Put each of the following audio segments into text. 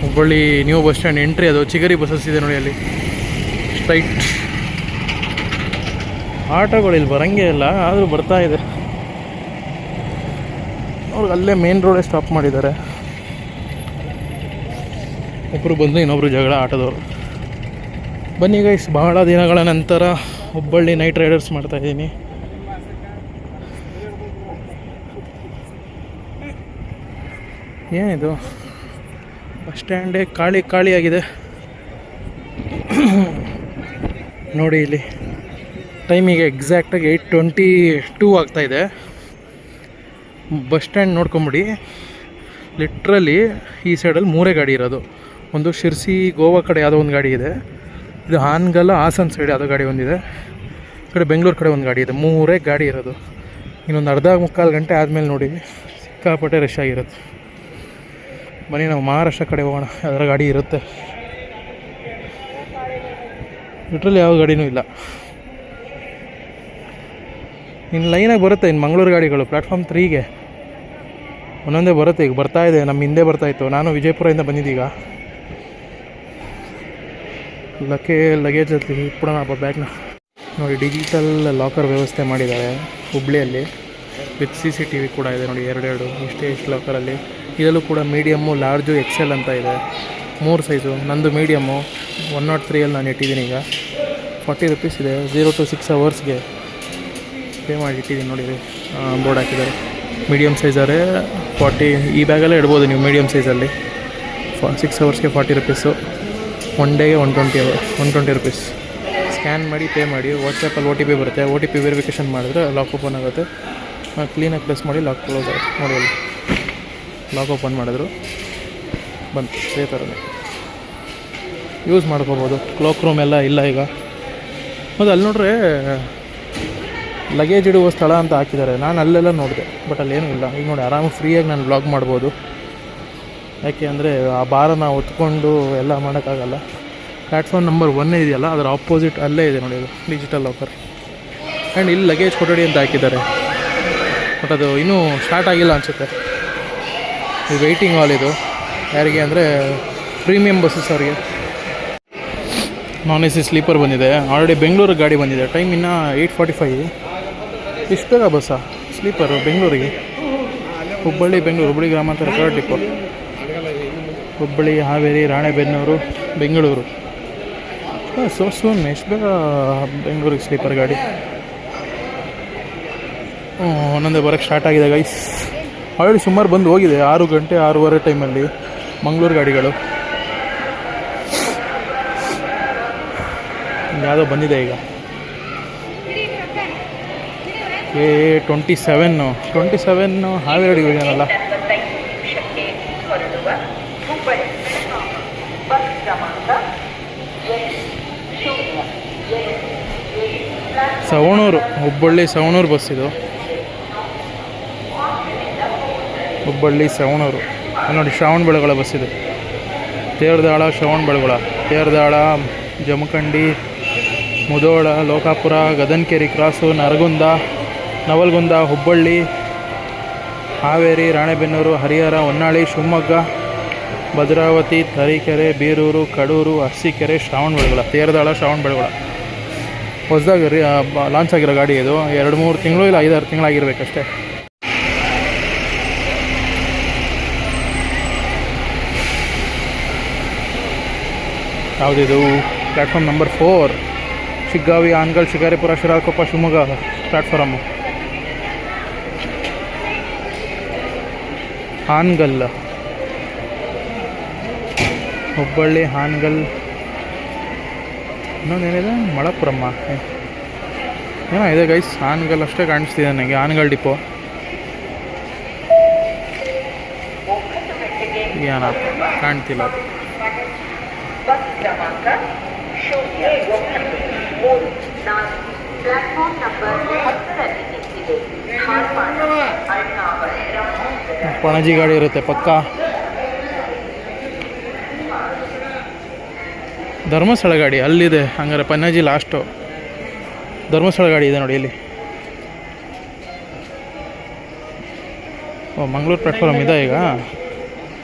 Hubballi new bus stand entry, ಅದು ಚಿಗರಿ buses ಇದೆ ನೋಡಿ ಅಲ್ಲಿ ಸ್ಟ್ರೈಟ್. ಆಟೋಗಳು ಇಲ್ಲಿ ಬರೋಂಗೇ ಇಲ್ಲ, ಆದರೂ ಬರ್ತಾ ಇದೆ. ಅವ್ರಿಗೆ ಅಲ್ಲೇ ಮೇನ್ ರೋಡೇ ಸ್ಟಾಪ್ ಮಾಡಿದ್ದಾರೆ. ಒಬ್ಬರು ಬಂದು ಇನ್ನೊಬ್ರು ಜಗಳ ಆಟೋದವರು. ಬನ್ನಿ ಗೈಸ್, ಬಹಳ ದಿನಗಳ ನಂತರ ಹುಬ್ಬಳ್ಳಿ ನೈಟ್ ರೈಡರ್ಸ್ ಮಾಡ್ತಾಯಿದ್ದೀನಿ. ಏನಿದು ಬಸ್ ಸ್ಟ್ಯಾಂಡೇ ಖಾಲಿಯಾಗಿದೆ ನೋಡಿ. ಇಲ್ಲಿ ಟೈಮಿಗೆ ಎಕ್ಸಾಕ್ಟಾಗಿ 8:22 ಆಗ್ತಾಯಿದೆ. ಬಸ್ ಸ್ಟ್ಯಾಂಡ್ ನೋಡ್ಕೊಂಬಿಡಿ, ಲಿಟ್ರಲಿ ಈ ಸೈಡಲ್ಲಿ 3 ಗಾಡಿ ಇರೋದು. ಒಂದು ಶಿರ್ಸಿ ಗೋವಾ ಕಡೆ ಯಾವುದೋ ಒಂದು ಗಾಡಿ ಇದೆ, ಇದು ಹಾನಗಲ್ ಹಾಸನ್ ಸೈಡ್ ಯಾವುದೋ ಗಾಡಿ ಒಂದಿದೆ, ಈ ಕಡೆ ಬೆಂಗಳೂರು ಕಡೆ ಒಂದು ಗಾಡಿ ಇದೆ. 3 ಗಾಡಿ ಇರೋದು. ಇನ್ನೊಂದು ಅರ್ಧ-ಮುಕ್ಕಾಲು ಗಂಟೆ ಆದಮೇಲೆ ನೋಡಿ ಸಿಕ್ಕಾಪಟ್ಟೆ ರಶ್ ಆಗಿರುತ್ತೆ. ಬನ್ನಿ ನಾವು ಮಹಾರಾಷ್ಟ್ರ ಕಡೆ ಹೋಗೋಣ, ಅದರ ಗಾಡಿ ಇರುತ್ತೆ. ಲಿಟ್ರಲಿ ಯಾವ ಗಾಡಿನೂ ಇಲ್ಲ. ಇನ್ನು ಲೈನಾಗಿ ಬರುತ್ತೆ ಇನ್ನು ಮಂಗಳೂರು ಗಾಡಿಗಳು. ಪ್ಲ್ಯಾಟ್ಫಾರ್ಮ್ 3ಗೆ ಒಂದೊಂದೇ ಬರುತ್ತೆ. ಈಗ ಬರ್ತಾಯಿದೆ, ನಮ್ಮ ಹಿಂದೆ ಬರ್ತಾಯಿತ್ತು. ನಾನು ವಿಜಯಪುರದಿಂದ ಬಂದಿದ್ದೀಗ. ಲಗೇಜ್ ಇಟ್ಬಿಡೋಣ ಬ್ಯಾಗ್ನ. ನೋಡಿ, ಡಿಜಿಟಲ್ ಲಾಕರ್ ವ್ಯವಸ್ಥೆ ಮಾಡಿದ್ದಾರೆ ಹುಬ್ಳಿಯಲ್ಲಿ, ವಿತ್ CCTV ಕೂಡ ಇದೆ ನೋಡಿ. 2 ಇಷ್ಟು ಲಾಕರಲ್ಲಿ. ಇದರಲ್ಲೂ ಕೂಡ ಮೀಡಿಯಮ್ಮು, ಲಾರ್ಜು, XL ಅಂತ ಇದೆ. 3 ಸೈಜು. ನಂದು ಮೀಡಿಯಮ್ಮು 103ಅಲ್ಲಿ ನಾನು ಇಟ್ಟಿದ್ದೀನಿ. ಈಗ 40 ರೂಪೀಸ್ ಇದೆ. 0 to 6 ಅವರ್ಸ್ಗೆ ಪೇ ಮಾಡಿ ಇಟ್ಟಿದ್ದೀನಿ ನೋಡಿ. ಬೋರ್ಡ್ ಹಾಕಿದ್ದಾರೆ. ಮೀಡಿಯಮ್ ಸೈಜಾರೆ 40. ಈ ಬ್ಯಾಗಲ್ಲೇ ಇಡ್ಬೋದು ನೀವು ಮೀಡಿಯಮ್ ಸೈಜಲ್ಲಿ. 6 ಅವರ್ಸ್ಗೆ 40 ರೂಪೀಸು. 1 ಡೇಗೆ 120 ರೂಪೀಸ್. ಸ್ಕ್ಯಾನ್ ಮಾಡಿ ಪೇ ಮಾಡಿ. ವಾಟ್ಸಪ್ಪಲ್ಲಿ OTP ಬರುತ್ತೆ. OTP ವೆರಿಫಿಕೇಷನ್ ಮಾಡಿದ್ರೆ ಲಾಕ್ ಓಪನ್ ಆಗುತ್ತೆ. ಕ್ಲೀನಾಗಿ ಪ್ರೆಸ್ ಮಾಡಿ ಲಾಕ್ ಕ್ಲೋಸ್ ಆಗುತ್ತೆ ನೋಡಿ. ಅಲ್ಲಿ ಲಾಕ್ ಓಪನ್ ಮಾಡಿದ್ರು ಬಂತು. ಇದೇ ಥರನೇ ಯೂಸ್ ಮಾಡ್ಕೋಬೋದು. ಕ್ಲಾಕ್ ರೂಮ್ ಎಲ್ಲ ಇಲ್ಲ ಈಗ. ಮತ್ತು ಅಲ್ಲಿ ನೋಡ್ರೆ ಲಗೇಜ್ ಇಡುವ ಸ್ಥಳ ಅಂತ ಹಾಕಿದ್ದಾರೆ. ನಾನು ಅಲ್ಲೆಲ್ಲ ನೋಡಿದೆ, ಬಟ್ ಅಲ್ಲೇನೂ ಇಲ್ಲ. ಈಗ ನೋಡಿ, ಆರಾಮಾಗಿ ಫ್ರೀಯಾಗಿ ನಾನು ಬ್ಲಾಗ್ ಮಾಡ್ಬೋದು. ಯಾಕೆ ಅಂದರೆ ಆ ಭಾರನ ಹೊತ್ಕೊಂಡು ಎಲ್ಲ ಮಾಡೋಕ್ಕಾಗಲ್ಲ. ಪ್ಲ್ಯಾಟ್ಫಾರ್ಮ್ ನಂಬರ್ 1 ಇದೆಯಲ್ಲ, ಅದರ ಆಪೋಸಿಟ್ ಅಲ್ಲೇ ಇದೆ ನೋಡಿ, ಅದು ಡಿಜಿಟಲ್ ಲಾಕರ್. ಆ್ಯಂಡ್ ಇಲ್ಲಿ ಲಗೇಜ್ ಕೊಠಡಿ ಅಂತ ಹಾಕಿದ್ದಾರೆ, ಬಟ್ ಅದು ಇನ್ನೂ ಸ್ಟಾರ್ಟ್ ಆಗಿಲ್ಲ ಅನಿಸುತ್ತೆ. ಇದು ವೆಯ್ಟಿಂಗ್ ಹಾಲ್. ಇದು ಯಾರಿಗೆ ಅಂದರೆ ಪ್ರೀಮಿಯಮ್ ಬಸ್ಸಸ್ ಅವರಿಗೆ. ನಾನ್ AC ಸ್ಲೀಪರ್ ಬಂದಿದೆ. ಆಲ್ರೆಡಿ ಬೆಂಗಳೂರಿಗೆ ಗಾಡಿ ಬಂದಿದೆ. ಟೈಮ್ ಇನ್ನೂ 8:45. ಇಷ್ಟು ಬೇಗ ಬಸ್ಸಾ ಸ್ಲೀಪರು ಬೆಂಗಳೂರಿಗೆ? ಹುಬ್ಬಳ್ಳಿ ಗ್ರಾಮಾಂತರ ಥರ್ಡ್ ಡಿಪೋ. ಹುಬ್ಬಳ್ಳಿ, ಹಾವೇರಿ, ರಾಣೆಬೆನ್ನೂರು, ಬೆಂಗಳೂರು. ಸೋನ್ ಎಷ್ಟು ಬೇಗ ಬೆಂಗಳೂರಿಗೆ ಸ್ಲೀಪರ್ ಗಾಡಿ. ಒಂದೊಂದೇ ಬರೋಕ್ಕೆ ಸ್ಟಾರ್ಟ್ ಆಗಿದೆ ಗೈಸ್. ಆಲ್ರೆಡಿ ಸುಮಾರು ಬಂದು ಹೋಗಿದೆ. 6 ಗಂಟೆ 6:15 ಟೈಮಲ್ಲಿ ಮಂಗಳೂರು ಗಾಡಿಗಳು. ಯಾವುದೋ ಬಂದಿದೆ ಈಗ. A27 ಹಾವೇರಿ ಡಿವಿಷನಲ್ಲ. ಸವಣೂರು, ಹುಬ್ಬಳ್ಳಿ ಸವಣೂರು ಬಸ್ ಇದು. ಹುಬ್ಬಳ್ಳಿ ಸವಣೂರು ನೋಡಿ. ಶ್ರವಣಬೆಳಗೊಳ ಬಸ್ ಇದು. ತೇರದಾಳ, ಶ್ರವಣಬೆಳಗೊಳ, ತೇರದಾಳ, ಜಮಖಂಡಿ, ಮುಧೋಳ, ಲೋಕಾಪುರ, ಗದನಕೆರೆ ಕ್ರಾಸು, ನರಗುಂದ, ನವಲಗುಂದ, ಹುಬ್ಬಳ್ಳಿ, ಹಾವೇರಿ, ರಾಣೆಬೆನ್ನೂರು, ಹರಿಹರ, ಹೊನ್ನಾಳಿ, ಶಿವಮೊಗ್ಗ, ಭದ್ರಾವತಿ, ತರೀಕೆರೆ, ಬೀರೂರು, ಕಡೂರು, ಅರಸೀಕೆರೆ, ಶ್ರವಣಬೆಳಗೊಳ. ತೇರದಾಳ, ಶ್ರವಣಬೆಳಗೊಳ ಹೊಸದಾಗಿ ಲಾಂಚ್ ಆಗಿರೋ ಗಾಡಿ ಇದು. 2-3 ತಿಂಗಳು ಇಲ್ಲ 5-6 ತಿಂಗಳಾಗಿರ್ಬೇಕಷ್ಟೇ. ಯಾವುದಿದು? Platform number 4. Shiggavi, Hangal, Shikaripur, Shiralakoppa, Shivamogga platform. Hangal, Hubballi, Hangal. ಇನ್ನೊಂದೇನಿದೆ? ಮಳಪುರಮ್ಮ ಏನೋ ಇದೆ ಗೈಸ್. ಹಾನಗಲ್ ಅಷ್ಟೇ ಕಾಣಿಸ್ತಿದೆ ನನಗೆ. ಹಾನಗಲ್ ಡಿಪೋ ಏನೋ ಕಾಣ್ತಿಲ್ಲ. ಪಣಜಿ ಗಾಡಿ ಇರುತ್ತೆ ಪಕ್ಕ. ಧರ್ಮಸ್ಥಳ ಗಾಡಿ ಅಲ್ಲಿದೆ. ಹಂಗಾರೆ ಪಣಜಿ ಲಾಸ್ಟು. ಧರ್ಮಸ್ಥಳ ಗಾಡಿ ಇದೆ ನೋಡಿ ಇಲ್ಲಿ. ಮಂಗಳೂರು ಪ್ಲ್ಯಾಟ್ಫಾರ್ಮ್ ಇದೆ ಈಗ.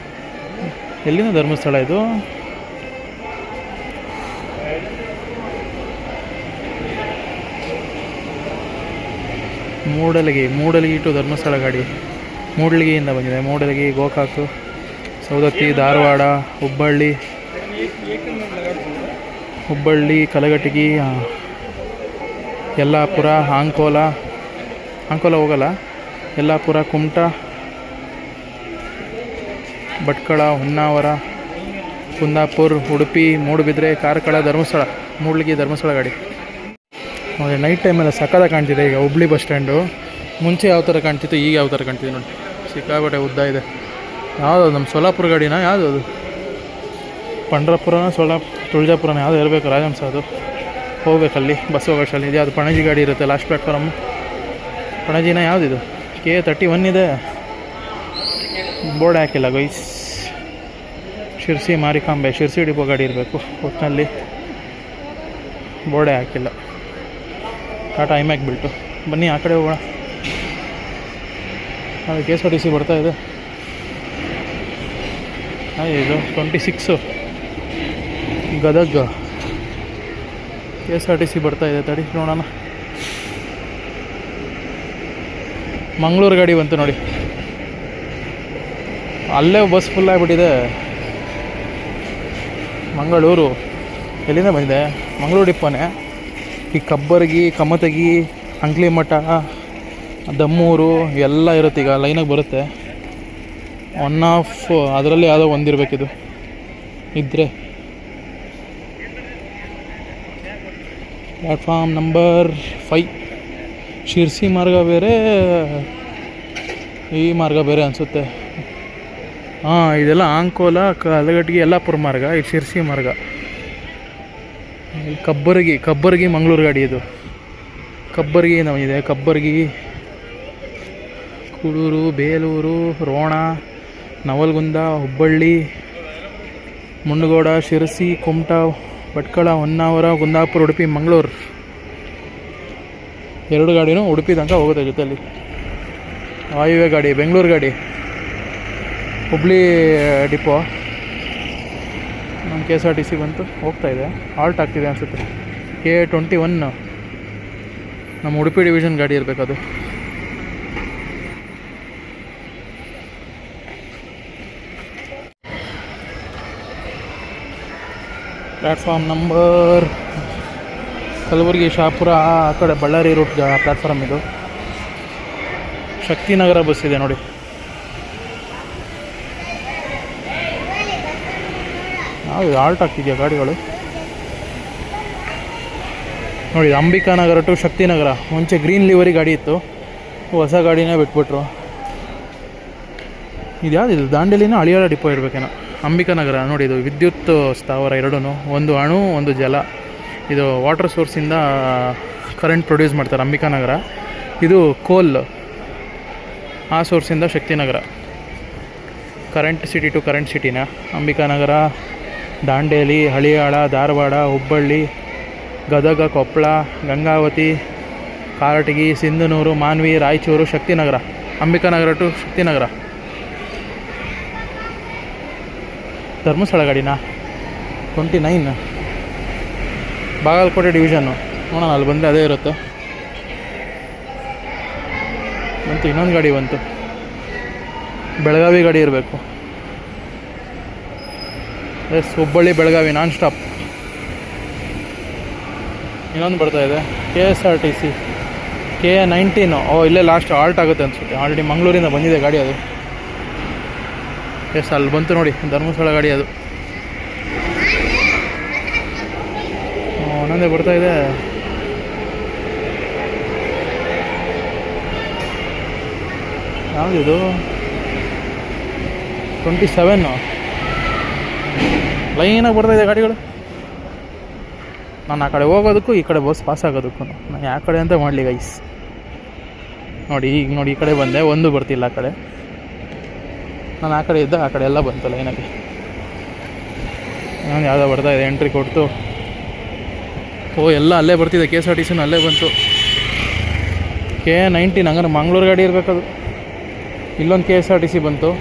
ಎಲ್ಲಿನ ಧರ್ಮಸ್ಥಳ ಇದು? ಮೂಡಲಗಿ ಟು ಧರ್ಮಸ್ಥಳ ಗಾಡಿ ಮೂಡಲಗಿಯಿಂದ ಬಂದಿದೆ. ಮೂಡಲಗಿ, ಗೋಕಾಕು, ಸೌದತ್ತಿ, ಧಾರವಾಡ, ಹುಬ್ಬಳ್ಳಿ, ಕಲಘಟಗಿ, ಯಲ್ಲಾಪುರ, ಅಂಕೋಲ ಹೋಗಲ್ಲ, ಯಲ್ಲಾಪುರ, ಕುಮಟಾ, ಭಟ್ಕಳ, ಹೊನ್ನಾವರ, ಕುಂದಾಪುರ, ಉಡುಪಿ, ಮೂಡುಬಿದ್ರೆ, ಕಾರ್ಕಳ, ಧರ್ಮಸ್ಥಳ, ಮೂಡಲಗಿ ಧರ್ಮಸ್ಥಳ ಗಾಡಿ ನೋಡಿ. ನೈಟ್ ಟೈಮೆಲ್ಲ ಸಕ್ಕದ ಕಾಣ್ತಿದೆ. ಈಗ ಹುಬ್ಳಿ ಬಸ್ ಸ್ಟ್ಯಾಂಡು ಮುಂಚೆ ಯಾವ ಥರ ಕಾಣ್ತಿತ್ತು, ಈಗ ಯಾವ ಥರ ಕಾಣ್ತಿದೆ ನೋಡಿ. ಸಿಕ್ಕಾಪಟ್ಟೆ ಉದ್ದ ಇದೆ. ಯಾವುದು ನಮ್ಮ ಸೋಲಾಪುರ ಗಾಡಿನ, ಯಾವುದು ಅದು? ಪಂಡ್ರಪುರನ ತುಳಜಾಪುರನ ಯಾವುದು ಇರಬೇಕು, ರಾಜಹಂಸ ಅದು. ಹೋಗ್ಬೇಕಲ್ಲಿ ಬಸ್ ಹೋಗೋಷ್ಟಲ್ಲಿ. ಇದು ಯಾವುದು ಪಣಜಿ ಗಾಡಿ ಇರುತ್ತೆ ಲಾಸ್ಟ್ ಪ್ಲ್ಯಾಟ್ಫಾರ್ಮ್. ಪಣಜಿನ ಯಾವುದಿದು? K31 ಇದೆ. ಬೋರ್ಡ್ ಹಾಕಿಲ್ಲ ಗೈಸ್. ಶಿರ್ಸಿ ಮಾರಿಕಾಂಬೆ, ಶಿರ್ಸಿ ಡಿಪೋ ಗಾಡಿ ಇರಬೇಕು ಒಟ್ಟಿನಲ್ಲಿ. ಬೋರ್ಡೇ ಹಾಕಿಲ್ಲ. ಟಾಟಾ ಐಮ್ಯಾಕ್ ಬಿಲ್ಟು. ಬನ್ನಿ ಆ ಕಡೆ ಹೋಗೋಣ. ಅದು KSRTC ಬರ್ತಾ ಇದೆ. ಇದು 26 ಗದಗ KSRTC ಬರ್ತಾ ಇದೆ. ತಡಿ ನೋಡೋಣ. ಮಂಗಳೂರು ಗಾಡಿ ಬಂತು ನೋಡಿ. ಅಲ್ಲೇ ಬಸ್ ಫುಲ್ ಆಗಿಬಿಟ್ಟಿದೆ. ಮಂಗಳೂರು ಎಲ್ಲಿಂದ ಬಂದಿದೆ? ಮಂಗಳೂರು ಡಿಪ್ಪೋನೇ. ಈ ಕಬ್ಬರ್ಗಿ, ಕಮತಗಿ, ಅಂಕ್ಲಿಮಠ, ದಮ್ಮೂರು ಎಲ್ಲ ಇರುತ್ತೆ. ಈಗ ಲೈನಾಗಿ ಬರುತ್ತೆ. ಒನ್ ಆಫ್ ಅದರಲ್ಲಿ ಯಾವುದೋ ಒಂದಿರಬೇಕಿದು ಇದ್ದರೆ. Platform number 5. ಶಿರ್ಸಿ ಮಾರ್ಗ ಬೇರೆ, ಈ ಮಾರ್ಗ ಬೇರೆ ಅನಿಸುತ್ತೆ. ಇದೆಲ್ಲ ಅಂಕೋಲ, ಕಲಘಟಗಿ, ಯಲ್ಲಾಪುರ ಮಾರ್ಗ. ಇದು ಶಿರ್ಸಿ ಮಾರ್ಗ. ಕಬ್ಬರ್ಗಿ ಮಂಗಳೂರು ಗಾಡಿ ಇದು. ಕಬ್ಬರ್ಗಿಯಿಂದ ಬಂದಿದೆ. ಕಬ್ಬರ್ಗಿ, ಕೂಳೂರು, ಬೇಲೂರು, ರೋಣ, ನವಲಗುಂದ, ಹುಬ್ಬಳ್ಳಿ, ಮುಂಡಗೋಡ, ಶಿರಸಿ, ಕುಮಟಾ, ಭಟ್ಕಳ, ಹೊನ್ನಾವರ, ಕುಂದಾಪುರ, ಉಡುಪಿ, ಮಂಗಳೂರು. 2 ಗಾಡಿನೂ ಉಡುಪಿ ತನಕ ಹೋಗುತ್ತೆ ಜೊತೆಯಲ್ಲಿ. ವಾಯುವ್ಯ ಗಾಡಿ, ಬೆಂಗಳೂರು ಗಾಡಿ, ಹುಬ್ಳಿ ಡಿಪೋ. ನಮ್ಮ KSRTC ಬಂತು, ಹೋಗ್ತಾಯಿದೆ. ಆಲ್ಟ್ ಆಗ್ತಿದೆ ಅನಿಸುತ್ತೆ. K21 ನಮ್ಮ ಉಡುಪಿ ಡಿವಿಷನ್ ಗಾಡಿ ಇರಬೇಕದು. ಪ್ಲ್ಯಾಟ್ಫಾರ್ಮ್ ನಂಬರ್ ಕಲಬುರಗಿ, ಶಾಪುರ, ಆ ಕಡೆ ಬಳ್ಳಾರಿ ರೂಟ್ ಪ್ಲ್ಯಾಟ್ಫಾರ್ಮ್ ಇದು. ಶಕ್ತಿನಗರ ಬಸ್ ಇದೆ ನೋಡಿ. ಆಲ್ಟ್ ಆಗ್ತಿದೆಯಾ ಗಾಡಿಗಳು ನೋಡಿ. ಅಂಬಿಕಾನಗರ ಟು ಶಕ್ತಿನಗರ. ಮುಂಚೆ ಗ್ರೀನ್ ಲಿವರಿ ಗಾಡಿ ಇತ್ತು, ಹೊಸ ಗಾಡಿನೇ ಬಿಟ್ಬಿಟ್ರು. ಇದು ಯಾವುದಿದು? ದಾಂಡೇಲಿನ ಹಳಿಯಾಳ ಡಿಪೋ ಇರಬೇಕೇನೋ. ಅಂಬಿಕಾನಗರ ನೋಡಿ. ಇದು ವಿದ್ಯುತ್ ಸ್ಥಾವರ ಎರಡೂ, ಒಂದು ಅಣು ಒಂದು ಜಲ. ಇದು ವಾಟರ್ ಸೋರ್ಸಿಂದ ಕರೆಂಟ್ ಪ್ರೊಡ್ಯೂಸ್ ಮಾಡ್ತಾರೆ ಅಂಬಿಕಾನಗರ. ಇದು ಕೋಲ್, ಆ ಸೋರ್ಸಿಂದ Shaktinagar. Current city to current ಸಿಟಿನ ಅಂಬಿಕಾನಗರ. ದಾಂಡೇಲಿ, ಹಳಿಯಾಳ, ಧಾರವಾಡ, ಹುಬ್ಬಳ್ಳಿ, ಗದಗ, ಕೊಪ್ಪಳ, ಗಂಗಾವತಿ, ಕಾರಟಗಿ, ಸಿಂಧನೂರು, ಮಾನ್ವಿ, ರಾಯಚೂರು, ಶಕ್ತಿನಗರ. ಅಂಬಿಕಾನಗರ ಟು ಶಕ್ತಿನಗರ. ಧರ್ಮಸ್ಥಳ ಗಾಡಿನ 29 ಬಾಗಲಕೋಟೆ ಡಿವಿಷನ್ನು. ನೋಡೋಣ, ಅಲ್ಲಿ ಬಂದರೆ ಅದೇ ಇರುತ್ತೆ. ಬಂತು ಇನ್ನೊಂದು ಗಾಡಿ ಬಂತು. ಬೆಳಗಾವಿ ಗಾಡಿ ಇರಬೇಕು. Hubballi Belagavi non stop. ಇನ್ನೊಂದು ಬರ್ತಾಯಿದೆ KSRTC K19. ಇಲ್ಲೇ ಲಾಸ್ಟ್ ಆಲ್ಟ್ ಆಗುತ್ತೆ ಅನಿಸುತ್ತೆ. ಆಲ್ರೆಡಿ ಮಂಗಳೂರಿಂದ ಬಂದಿದೆ ಗಾಡಿ ಅದು. ಅಲ್ಲಿ ಬಂತು ನೋಡಿ, ಧರ್ಮಸ್ಥಳ ಗಾಡಿ ಅದು. ಒಂದೊಂದೇ ಬರ್ತಾಯಿದೆ. ಯಾವುದಿದು? 27 ಲೈನಾಗಿ ಬರ್ತಾಯಿದೆ ಗಾಡಿಗಳು. ನಾನು ಆ ಕಡೆ ಹೋಗೋದಕ್ಕೂ ಈ ಕಡೆ ಬಸ್ ಪಾಸ್ ಆಗೋದಕ್ಕೂ ನಾನು ಯಾವ ಕಡೆ ಅಂತ ಮಾಡಲಿ ಗೈಸ್. ನೋಡಿ ಈಗ ನೋಡಿ, ಈ ಕಡೆ ಬಂದೆ, ಒಂದು ಬರ್ತಿಲ್ಲ ಆ ಕಡೆ. ನಾನು ಆ ಕಡೆ ಇದ್ದ, ಆ ಕಡೆ ಎಲ್ಲ ಬಂತು ಲೈನಾಗಿ. ನಾನು ಯಾವುದೋ ಬರ್ತಾಯಿದೆ, ಎಂಟ್ರಿ ಕೊಡ್ತು. ಎಲ್ಲ ಅಲ್ಲೇ ಬರ್ತಿದೆ. KSRTCನೂ ಅಲ್ಲೇ ಬಂತು. K19 ಹಂಗಾರೆ ಮಂಗಳೂರು ಗಾಡಿ ಇರಬೇಕದು. ಇಲ್ಲೊಂದು KSRTC ಬಂತು.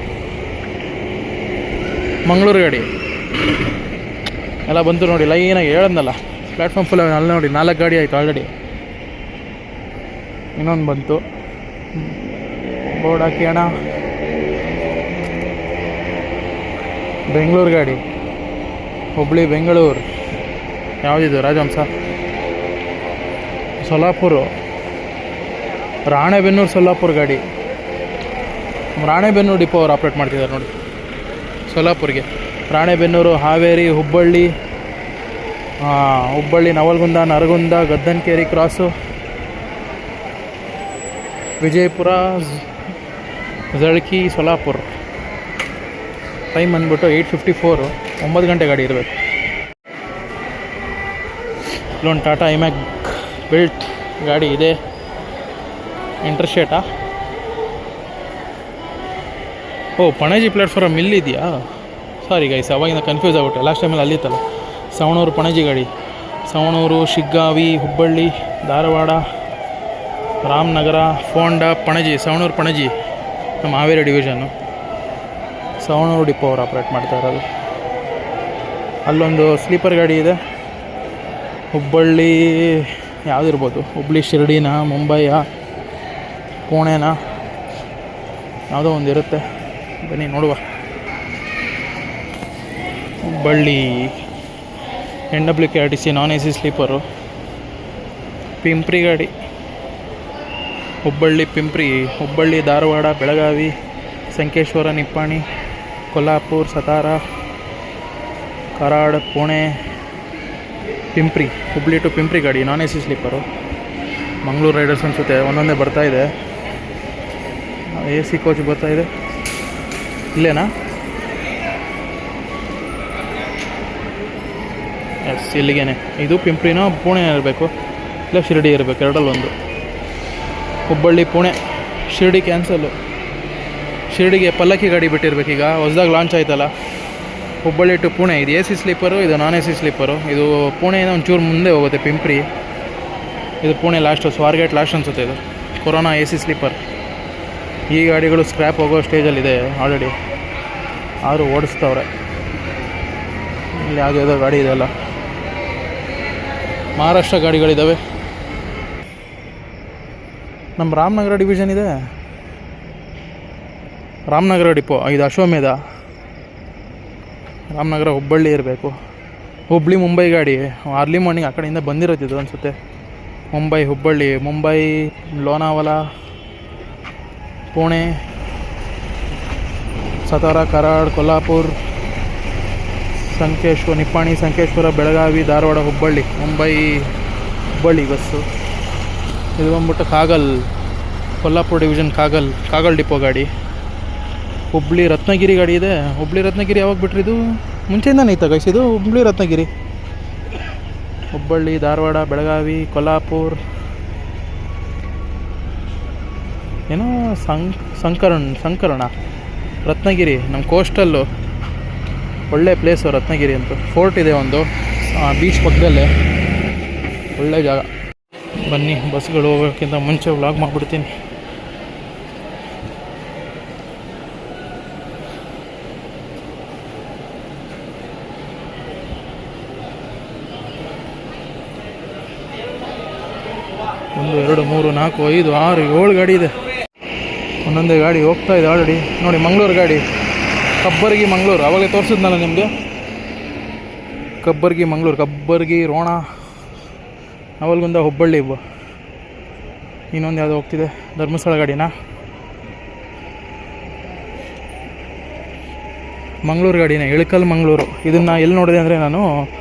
ಮಂಗಳೂರು ಗಾಡಿ ಎಲ್ಲ ಬಂತು ನೋಡಿ. ಲೈನಾಗಿ ಹೇಳದ್ನಲ್ಲ, ಪ್ಲ್ಯಾಟ್ಫಾರ್ಮ್ ಫುಲ್ ಅಲ್ಲಿ ನೋಡಿ 4 ಗಾಡಿ ಆಯಿತು ಆಲ್ರೆಡಿ. ಇನ್ನೊಂದು ಬಂತು, ಬೋರ್ಡ್ ಹಾಕಿ ಅಣ್ಣ. ಬೆಂಗಳೂರು ಗಾಡಿ, ಹುಬ್ಳಿ ಬೆಂಗಳೂರು. ಯಾವುದಿದು? ರಾಜಹಂಸ. ಸೊಲ್ಲಾಪುರ, ರಾಣೆಬೆನ್ನೂರು ಸೊಲ್ಲಾಪುರ ಗಾಡಿ. ರಾಣೆಬೆನ್ನೂರು ಡಿಪೋ ಅವ್ರು ಆಪ್ರೇಟ್ ಮಾಡ್ತಿದ್ದಾರೆ ನೋಡಿ ಸೊಲ್ಲಾಪುರಿಗೆ. ರಾಣೆಬೆನ್ನೂರು, ಹಾವೇರಿ, ಹುಬ್ಬಳ್ಳಿ, ನವಲಗುಂದ, ನರಗುಂದ, ಗದ್ದನಕೇರಿ ಕ್ರಾಸು, ವಿಜಯಪುರ, ಜಳಕಿ, ಸೊಲ್ಲಾಪುರ. ಟೈಮ್ ಬಂದ್ಬಿಟ್ಟು 8:54, 9 ಗಂಟೆ ಗಾಡಿ ಇರಬೇಕು. ಇಲ್ಲೊಂದು ಟಾಟಾ ಐಮ್ಯಾಕ್ ಬಿಲ್ಟ್ ಗಾಡಿ ಇದೆ. ಇಂಟರ್ಸ್ಟೇಟಾ? ಪಣಜಿ ಪ್ಲ್ಯಾಟ್ಫಾರ್ಮ್ ಇಲ್ಲಿದೆಯಾ? ಸಾರಿ ಗೈಸ್, ಅವಾಗಿಂದ ಕನ್ಫ್ಯೂಸ್ ಆಗ್ಬಿಟ್ಟೆ. ಲಾಸ್ಟ್ ಟೈಮಲ್ಲಿ ಅಲ್ಲಿತ್ತಲ್ಲ. ಸವಣೂರು ಪಣಜಿ ಗಾಡಿ. ಸವಣೂರು, ಶಿಗ್ಗಾವಿ, ಹುಬ್ಬಳ್ಳಿ, ಧಾರವಾಡ, ರಾಮನಗರ, ಫೋಂಡ, ಪಣಜಿ. ಸವಣೂರು ಪಣಜಿ ನಮ್ಮ ಹಾವೇರಿ ಡಿವಿಷನ್ನು. ಸವಣೂರು ಡಿಪೋ ಅವರು ಆಪ್ರೇಟ್ ಮಾಡ್ತಾ ಇರೋದು. ಅಲ್ಲೊಂದು ಸ್ಲೀಪರ್ ಗಾಡಿ ಇದೆ. ಹುಬ್ಬಳ್ಳಿ ಯಾವುದಿರ್ಬೋದು, ಹುಬ್ಬಳ್ಳಿ ಶಿರ್ಡಿನ, ಮುಂಬೈಯ, ಪುಣೆನ, ಯಾವುದೋ ಒಂದು ಇರುತ್ತೆ. ಬನ್ನಿ ನೋಡುವ. ಹುಬ್ಬಳ್ಳಿ NWKRTC ನಾನ್ AC ಸ್ಲೀಪರು. ಪಿಂಪ್ರಿ ಗಾಡಿ, ಹುಬ್ಬಳ್ಳಿ ಪಿಂಪ್ರಿ, ಹುಬ್ಬಳ್ಳಿ ಧಾರವಾಡ, ಬೆಳಗಾವಿ, ಸಂಕೇಶ್ವರ, ನಿಪ್ಪಾಣಿ, ಕೊಲ್ಹಾಪುರ, ಸತಾರ, ಕರಾಡ್, ಪುಣೆ, ಪಿಂಪ್ರಿ. ಹುಬ್ಬಳ್ಳಿ ಟು ಪಿಂಪ್ರಿ ಗಾಡಿ ನಾನ್ AC ಸ್ಲೀಪರು. ಮಂಗಳೂರು ರೈಡರ್ಸ್ ಅನಿಸುತ್ತೆ, ಒಂದೊಂದೇ ಬರ್ತಾಯಿದೆ. AC ಕೋಚ್ ಬರ್ತಾಯಿದೆ. ಇಲ್ಲೇನಾ? ಎಸ್, ಇಲ್ಲಿಗೇನೆ. ಇದು ಪಿಂಪ್ರಿನೋ ಪುಣೆ ಇರಬೇಕು, ಇಲ್ಲ ಶಿರ್ಡಿ ಇರಬೇಕು, ಎರಡಲ್ಲೊಂದು. ಹುಬ್ಬಳ್ಳಿ ಪುಣೆ. ಶಿರ್ಡಿ ಕ್ಯಾನ್ಸಲ್ಲು. ಶಿರ್ಡಿಗೆ ಪಲ್ಲಕ್ಕಿ ಗಾಡಿ ಬಿಟ್ಟಿರ್ಬೇಕು. ಈಗ ಹೊಸದಾಗಿ ಲಾಂಚ್ ಆಯ್ತಲ್ಲ. ಹುಬ್ಬಳ್ಳಿ ಟು ಪುಣೆ. ಇದು AC ಸ್ಲೀಪರು, ಇದು ನಾನ್ AC ಸ್ಲೀಪರು. ಇದು ಪುಣೆಯಿಂದ ಒಂಚೂರು ಮುಂದೆ ಹೋಗುತ್ತೆ ಪಿಂಪ್ರಿ. ಇದು ಪುಣೆ ಲಾಸ್ಟು, ಸ್ವಾರ್ಗೇಟ್ ಲಾಸ್ಟ್ ಅನಿಸುತ್ತೆ. ಇದು ಕೊರೋನಾ AC ಸ್ಲೀಪರ್. ಈ ಗಾಡಿಗಳು ಸ್ಕ್ರ್ಯಾಪ್ ಹೋಗೋ ಸ್ಟೇಜಲ್ಲಿದೆ ಆಲ್ರೆಡಿ. ಆದರೂ ಓಡಿಸ್ತವ್ರೆ. ಇಲ್ಲಿ ಯಾವುದೋ ಗಾಡಿ ಇದೆಯಲ್ಲ, ಮಹಾರಾಷ್ಟ್ರ ಗಾಡಿಗಳಿದ್ದಾವೆ. ನಮ್ಮ ರಾಮನಗರ ಡಿವಿಷನ್ ಇದೆ, ರಾಮನಗರ ಡಿಪೋ. ಇದು ಅಶ್ವಮೇಧ. ರಾಮನಗರ ಹುಬ್ಬಳ್ಳಿ ಇರಬೇಕು. ಹುಬ್ಬಳ್ಳಿ ಮುಂಬೈ ಗಾಡಿ ಅರ್ಲಿ ಮಾರ್ನಿಂಗ್ ಆ ಕಡೆಯಿಂದ ಬಂದಿರೋದಿದ್ದು ಅನಿಸುತ್ತೆ. ಮುಂಬೈ ಹುಬ್ಬಳ್ಳಿ, ಮುಂಬೈ ಲೋನಾವಾಲಾ, ಪುಣೆ, ಸತಾರ, ಕರಾಡ್, ಕೊಲ್ಹಾಪುರ, ನಿಪ್ಪಾಣಿ, ಸಂಕೇಶ್ವರ, ಬೆಳಗಾವಿ, ಧಾರವಾಡ, ಹುಬ್ಬಳ್ಳಿ, ಮುಂಬೈ ಹುಬ್ಬಳ್ಳಿ ಬಸ್ಸು. ಇದು ಬಂದ್ಬಿಟ್ಟು ಕಾಗಲ್, ಕೊಲ್ಹಾಪುರ ಡಿವಿಷನ್ ಕಾಗಲ್ ಡಿಪೋ ಗಾಡಿ. ಹುಬ್ಬಳ್ಳಿ ರತ್ನಗಿರಿ ಗಾಡಿ ಇದೆ. ಹುಬ್ಬಳ್ಳಿ ರತ್ನಗಿರಿ ಯಾವಾಗ ಬಿಟ್ರಿದು? ಮುಂಚೆಯಿಂದನೇ ಐತ ಗೈಸ್ ಇದು ಹುಬ್ಬಳ್ಳಿ ರತ್ನಗಿರಿ. ಹುಬ್ಬಳ್ಳಿ, ಧಾರವಾಡ, ಬೆಳಗಾವಿ, ಕೊಲ್ಹಾಪುರ, ಏನೋ ಸಂಕರಣ, ರತ್ನಗಿರಿ. ನಮ್ಮ ಕೋಸ್ಟಲ್ಲು ಒಳ್ಳೆ ಪ್ಲೇಸು ರತ್ನಗಿರಿ ಅಂತ. ಫೋರ್ಟ್ ಇದೆ ಒಂದು ಬೀಚ್ ಪಕ್ಕದಲ್ಲೇ, ಒಳ್ಳೆ ಜಾಗ. ಬನ್ನಿ, ಬಸ್ಗಳು ಹೋಗೋಕ್ಕಿಂತ ಮುಂಚೆ ವ್ಲಾಗ್ ಮಾಡಿಬಿಡ್ತೀನಿ. ಒಂದು 2 3 4 5 6 7 ಗಾಡಿ ಇದೆ. ಒಂದೊಂದೇ ಗಾಡಿ ಹೋಗ್ತಾ ಇದೆ ಆಲ್ರೆಡಿ. ನೋಡಿ ಮಂಗಳೂರು ಗಾಡಿ, ಕಬ್ಬರ್ಗಿ ಮಂಗಳೂರು. ಆವಾಗಲೇ ತೋರಿಸಿದ್ನಲ್ಲ ನಿಮಗೆ. ಕಬ್ಬರ್ಗಿ ಮಂಗಳೂರು, ಕಬ್ಬರ್ಗಿ ರೋಣ, ನವಲಗುಂದ, ಹುಬ್ಬಳ್ಳಿ. ಇನ್ನೊಂದು ಯಾವುದೋ ಹೋಗ್ತಿದೆ, ಧರ್ಮಸ್ಥಳ ಗಾಡಿನಾ? ಮಂಗಳೂರು ಗಾಡಿನೇ, ಇಳಕಲ್ ಮಂಗಳೂರು. ಇದನ್ನು ಎಲ್ಲಿ ನೋಡಿದೆ ಅಂದರೆ ನಾನು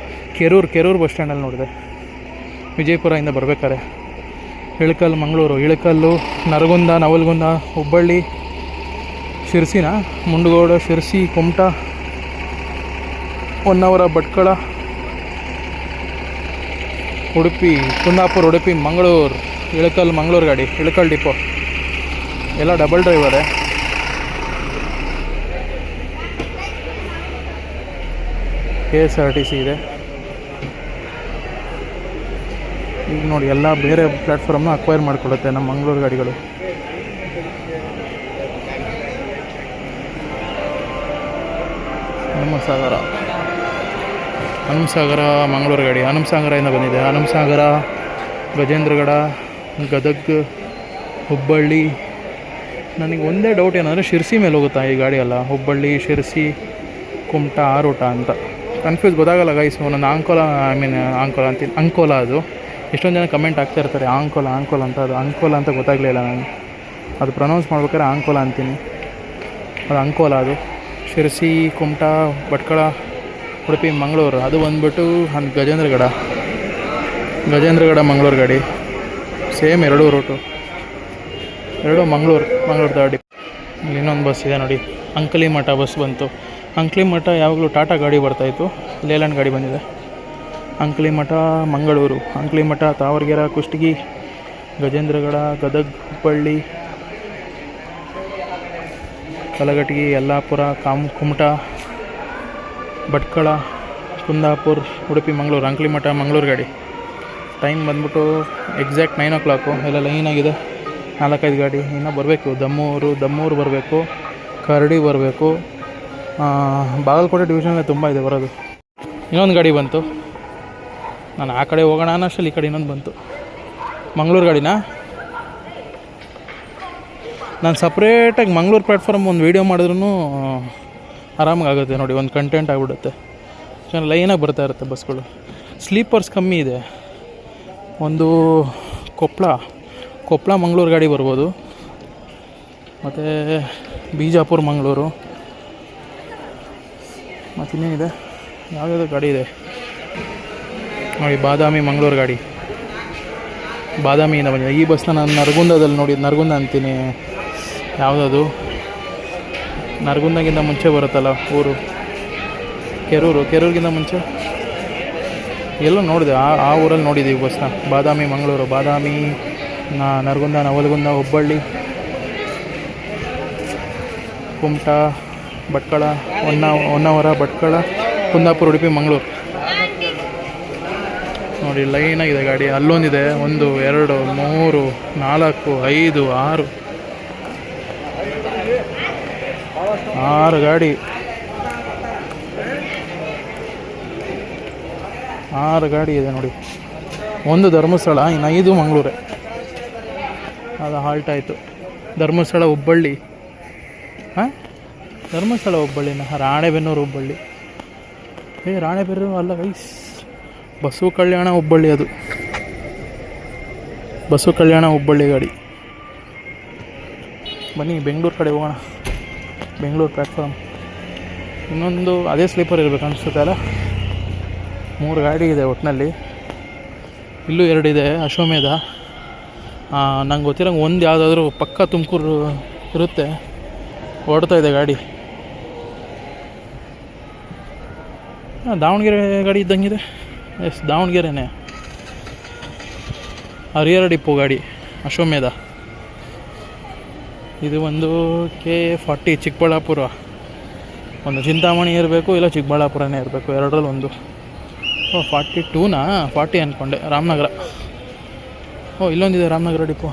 ಕೆರೂರು ಬಸ್ ಸ್ಟ್ಯಾಂಡಲ್ಲಿ ನೋಡಿದೆ, ವಿಜಯಪುರದಿಂದ ಬರ್ಬೇಕಾರೆ. ಇಳಕಲ್ ಮಂಗಳೂರು, ಇಳಕಲ್ಲು, ನರಗುಂದ, ನವಲಗುಂದ, ಹುಬ್ಬಳ್ಳಿ, ಶಿರ್ಸಿನ, ಮುಂಡಗೋಡ, ಶಿರ್ಸಿ, ಕುಮಟಾ, ಹೊನ್ನಾವರ, ಭಟ್ಕಳ, ಉಡುಪಿ, ಕುಂದಾಪುರ, ಉಡುಪಿ, ಮಂಗಳೂರು, ಇಳಕಲ್ ಮಂಗಳೂರು ಗಾಡಿ, ಇಳಕಲ್ ಡಿಪೋ. ಎಲ್ಲ ಡಬಲ್ ಡ್ರೈವರೇ. KSRTC ಇದೆ. ಈಗ ನೋಡಿ ಎಲ್ಲ ಬೇರೆ ಪ್ಲ್ಯಾಟ್ಫಾರ್ಮ್ನ ಅಕ್ವೈರ್ ಮಾಡಿಕೊಳ್ಳುತ್ತೆ ನಮ್ಮ ಮಂಗಳೂರು ಗಾಡಿಗಳು. ಹನುಮಸಾಗರ ಮಂಗಳೂರು ಗಾಡಿ ಹನುಮಸಾಗರದಿಂದ ಬಂದಿದೆ. ಹನುಮಸಾಗರ, ಗಜೇಂದ್ರಗಡ, ಗದಗ್, ಹುಬ್ಬಳ್ಳಿ. ನನಗೆ ಒಂದೇ ಡೌಟ್ ಏನಂದರೆ ಶಿರ್ಸಿ ಮೇಲೆ ಹೋಗುತ್ತಾ ಈ ಗಾಡಿ ಎಲ್ಲ? ಹುಬ್ಬಳ್ಳಿ, ಶಿರ್ಸಿ, ಕುಮಟಾ ಆ ರೂಟ ಅಂತ ಕನ್ಫ್ಯೂಸ್ ಗೊತ್ತಾಗಲ್ಲ ಗೈಸ್. ಒಂದೊಂದು ಅಂಕೋಲ ಅದು ಎಷ್ಟೊಂದು ಜನ ಕಮೆಂಟ್ ಆಗ್ತಾ ಇರ್ತಾರೆ ಆಂಕೋಲ ಅಂತ. ಅದು ಅಂಕೋಲ ಅಂತ ಗೊತ್ತಾಗಲಿಲ್ಲ ನನಗೆ. ಅದು ಪ್ರೊನೌನ್ಸ್ ಮಾಡ್ಬೇಕಾದ್ರೆ ಆಂಕೋಲ ಅಂತೀನಿ, ಅದು ಅಂಕೋಲ. ಅದು ಶಿರ್ಸಿ, ಕುಮಟಾ, ಭಟ್ಕಳ, ಉಡುಪಿ, ಮಂಗಳೂರು. ಅದು ಬಂದ್ಬಿಟ್ಟು ಗಜೇಂದ್ರಗಡ ಮಂಗಳೂರು ಗಾಡಿ ಸೇಮ್ ಎರಡೂ ರೂಟು, ಎರಡು ಮಂಗಳೂರು ದಾಡಿ. ಇಲ್ಲಿ ಇನ್ನೊಂದು ಬಸ್ ಇದೆ ನೋಡಿ, ಅಂಕಲಿಮಠ ಬಸ್ ಬಂತು. ಅಂಕಲಿಮಠ ಯಾವಾಗಲೂ ಟಾಟಾ ಗಾಡಿ ಬರ್ತಾಯಿತ್ತು, ಲೇಲ್ಯಾಂಡ್ ಗಾಡಿ ಬಂದಿದೆ. ಅಂಕಲಿಮಠ ಮಂಗಳೂರು, ಅಂಕಲಿಮಠ ತಾವರಗೆರೆ, ಕುಷ್ಟಗಿ, ಗಜೇಂದ್ರಗಡ, ಗದಗ್, ಹುಬ್ಬಳ್ಳಿ, ಕಲಘಟಗಿ, ಯಲ್ಲಾಪುರ, ಕುಮಟಾ, ಭಟ್ಕಳ, ಕುಂದಾಪುರ, ಉಡುಪಿ, ಮಂಗಳೂರು. ಅಂಕಲಿಮಠ ಮಂಗಳೂರು ಗಾಡಿ. ಟೈಮ್ ಬಂದ್ಬಿಟ್ಟು ಎಕ್ಸಾಕ್ಟ್ 9 o'clock. ಎಲ್ಲ ಲೈನಾಗಿದೆ, 4-5 ಗಾಡಿ ಇನ್ನೂ ಬರಬೇಕು. ದಮ್ಮೂರು ಬರಬೇಕು, ಕರಡಿ ಬರಬೇಕು, ಬಾಗಲಕೋಟೆ ಡಿವಿಷನಲ್ಲಿ ತುಂಬ ಇದೆ ಬರೋದು. ಇನ್ನೊಂದು ಗಾಡಿ ಬಂತು, ನಾನು ಆ ಕಡೆ ಹೋಗೋಣ ಅನ್ನೋಷ್ಟರಲ್ಲಿ ಈ ಕಡೆ ಇನ್ನೊಂದು ಬಂತು. ಮಂಗಳೂರು ಗಾಡಿನಾ? ನಾನು ಸಪ್ರೇಟಾಗಿ ಮಂಗಳೂರು ಪ್ಲ್ಯಾಟ್ಫಾರ್ಮ್ ಒಂದು ವೀಡಿಯೋ ಮಾಡಿದ್ರೂ ಆರಾಮಾಗುತ್ತೆ ನೋಡಿ, ಒಂದು ಕಂಟೆಂಟ್ ಆಗಿಬಿಡುತ್ತೆ. ಚೆನ್ನಾಗಿ ಲೈನಾಗಿ ಬರ್ತಾ ಇರುತ್ತೆ ಬಸ್ಗಳು. ಸ್ಲೀಪರ್ಸ್ ಕಮ್ಮಿ ಇದೆ. ಒಂದು ಕೊಪ್ಪಳ ಮಂಗಳೂರು ಗಾಡಿ ಬರ್ಬೋದು, ಮತ್ತು ಬಿಜಾಪುರ ಮಂಗಳೂರು, ಮತ್ತು ಇನ್ನೇನಿದೆ, ಯಾವುದಾದ್ರು ಗಾಡಿ ಇದೆ ನೋಡಿ. ಬಾದಾಮಿ ಮಂಗಳೂರು ಗಾಡಿ, ಬಾದಾಮಿಯಿಂದ ಬಂದಿದೆ. ಈ ಬಸ್ನ ನಾನು ನರಗುಂದದಲ್ಲಿ ನೋಡಿದ್ದು, ನರಗುಂದ ಅಂತೀನಿ, ಯಾವುದದು ನರಗುಂದಗಿಂತ ಮುಂಚೆ ಬರುತ್ತಲ್ಲ ಊರು, ಕೆರೂರಿಗಿಂತ ಮುಂಚೆ ಎಲ್ಲೋ ನೋಡಿದೆ, ಆ ಊರಲ್ಲಿ ನೋಡಿದ್ದೀವಿ ಬಸ್ನ. ಬಾದಾಮಿ ಮಂಗಳೂರು, ಬಾದಾಮಿ, ನರಗುಂದ, ನವಲಗುಂದ, ಹುಬ್ಬಳ್ಳಿ, ಕುಮಟಾ, ಭಟ್ಕಳ, ಹೊನ್ನಾವರ, ಭಟ್ಕಳ, ಕುಂದಾಪುರ, ಉಡುಪಿ, ಮಂಗಳೂರು ನೋಡಿ. ಲೈನಾಗಿದೆ ಗಾಡಿ. ಅಲ್ಲೊಂದಿದೆ, 1, 2, 3, 4, 5, 6 ಗಾಡಿ. 6 ಗಾಡಿ ಇದೆ ನೋಡಿ. ಒಂದು ಧರ್ಮಸ್ಥಳ, ಇನ್ನು 5 ಮಂಗಳೂರೇ. ಅದು ಹಾಲ್ಟ್ ಆಯಿತು. ಧರ್ಮಸ್ಥಳ, ಹುಬ್ಬಳ್ಳಿ. ಧರ್ಮಸ್ಥಳ ಹುಬ್ಬಳ್ಳಿನ ರಾಣೆಬೆನ್ನೂರು ಹುಬ್ಬಳ್ಳಿ. ರಾಣೆಬೆನ್ನೂರು ಅಲ್ಲ ಗೈಸ್, ಬಸವ ಕಲ್ಯಾಣ ಹುಬ್ಬಳ್ಳಿ. ಅದು ಬಸವ ಕಲ್ಯಾಣ ಹುಬ್ಬಳ್ಳಿ ಗಾಡಿ. ಬನ್ನಿ ಬೆಂಗಳೂರು ಕಡೆ ಹೋಗೋಣ, ಬೆಂಗಳೂರು ಪ್ಲ್ಯಾಟ್ಫಾರ್ಮ್. ಇನ್ನೊಂದು ಅದೇ ಸ್ಲೀಪರ್ ಇರಬೇಕು ಅನಿಸುತ್ತೆ ಅಲ್ಲ. 3 ಗಾಡಿ ಇದೆ ಒಟ್ಟಿನಲ್ಲಿ. ಇಲ್ಲೂ 2 ಇದೆ, ಅಶ್ವಮೇಧ. ನಂಗೆ ಗೊತ್ತಿರೋಂಗೆ ಒಂದು ಯಾವುದಾದ್ರೂ ಪಕ್ಕ ತುಮಕೂರು ಇರುತ್ತೆ, ಓಡ್ತಾ ಇದೆ ಗಾಡಿ. ದಾವಣಗೆರೆ ಗಾಡಿ ಇದ್ದಂಗಿದೆ. ಎಸ್, ದಾವಣಗೆರೆನೇ. ಹರಿಹರ ಡಿಪೋ ಗಾಡಿ, ಅಶ್ವಮೇಧ. ಇದು ಒಂದು K40 ಚಿಕ್ಕಬಳ್ಳಾಪುರ. ಒಂದು ಚಿಂತಾಮಣಿ ಇರಬೇಕು, ಇಲ್ಲ ಚಿಕ್ಕಬಳ್ಳಾಪುರನೇ ಇರಬೇಕು, ಎರಡರಲ್ಲಿ ಒಂದು. 42ನಾ? 40 ಅಂದ್ಕೊಂಡೆ. ರಾಮನಗರ. ಇಲ್ಲೊಂದಿದೆ Ramanagara depot.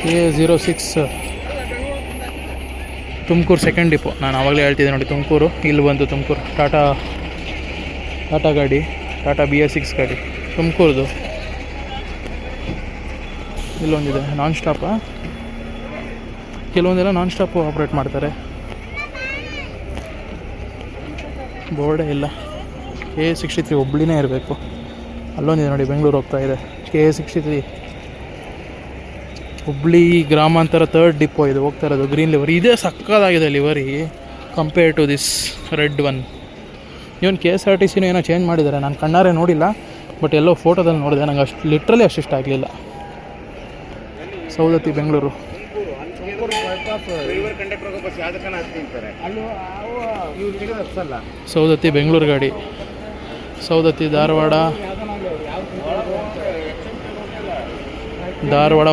K06 Tumakuru second depot. ನಾನು ಆವಾಗಲೇ ಹೇಳ್ತಿದ್ದೆ ನೋಡಿ, ತುಮಕೂರು. ಇಲ್ಲಿ ಬಂತು ತುಮಕೂರು. ಟಾಟಾ ಗಾಡಿ, ಟಾಟಾ BS6 ಗಾಡಿ ತುಮಕೂರ್ದು. ಇಲ್ಲೊಂದಿದೆ ನಾನ್ ಸ್ಟಾಪಾ. ಕೆಲವೊಂದೆಲ್ಲ ನಾನ್ ಸ್ಟಾಪು ಆಪ್ರೇಟ್ ಮಾಡ್ತಾರೆ. ಬೋರ್ಡೇ ಇಲ್ಲ. K63 ಹುಬ್ಳಿನೇ ಇರಬೇಕು. ಅಲ್ಲೊಂದಿದೆ ನೋಡಿ, ಬೆಂಗಳೂರು ಹೋಗ್ತಾ ಇದೆ K63 ಹುಬ್ಳಿ ಗ್ರಾಮಾಂತರ 3rd ಡಿಪೋ. ಇದು ಹೋಗ್ತಾ ಇರೋದು ಗ್ರೀನ್ ಲಿವರಿ. ಇದೇ ಸಕ್ಕದಾಗಿದೆ livery compare to this red one. ಇವನು KSRTCನೂ ಏನೋ ಚೇಂಜ್ ಮಾಡಿದ್ದಾರೆ, ನಾನು ಕಣ್ಣಾರೆ ನೋಡಿಲ್ಲ, ಬಟ್ ಎಲ್ಲೋ ಫೋಟೋದಲ್ಲಿ ನೋಡಿದೆ. ನಂಗೆ ಲಿಟ್ರಲಿ ಅಷ್ಟು ಇಷ್ಟ ಆಗಲಿಲ್ಲ. ಸೌದತ್ತಿ ಬೆಂಗಳೂರು. ಸೌದತ್ತಿ ಬೆಂಗಳೂರು ಗಾಡಿ. ಸೌದತ್ತಿ ಧಾರವಾಡ,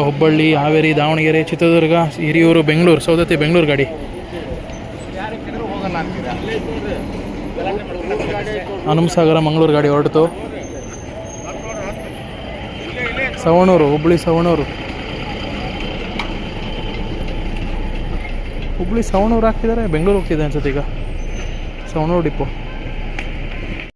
ಹುಬ್ಬಳ್ಳಿ, ಹಾವೇರಿ, ದಾವಣಗೆರೆ, ಚಿತ್ರದುರ್ಗ, ಹಿರಿಯೂರು, ಬೆಂಗಳೂರು. ಸೌದತ್ತಿ ಬೆಂಗಳೂರು ಗಾಡಿ. ಹನುಮಸಾಗರ ಮಂಗಳೂರು ಗಾಡಿ ಹೊರಟಿತು. ಸವಣೂರು, ಹುಬ್ಬಳ್ಳಿ ಸವಣೂರು. ಹುಬ್ಳಿ ಸವಣೂರು ಹಾಕ್ತಿದ್ದಾರೆ, ಬೆಂಗಳೂರು ಹೋಗ್ತಿದೆ ಅನ್ಸುತ್ತೆ ಈಗ. ಸವಣೂರು ಡಿಪೋ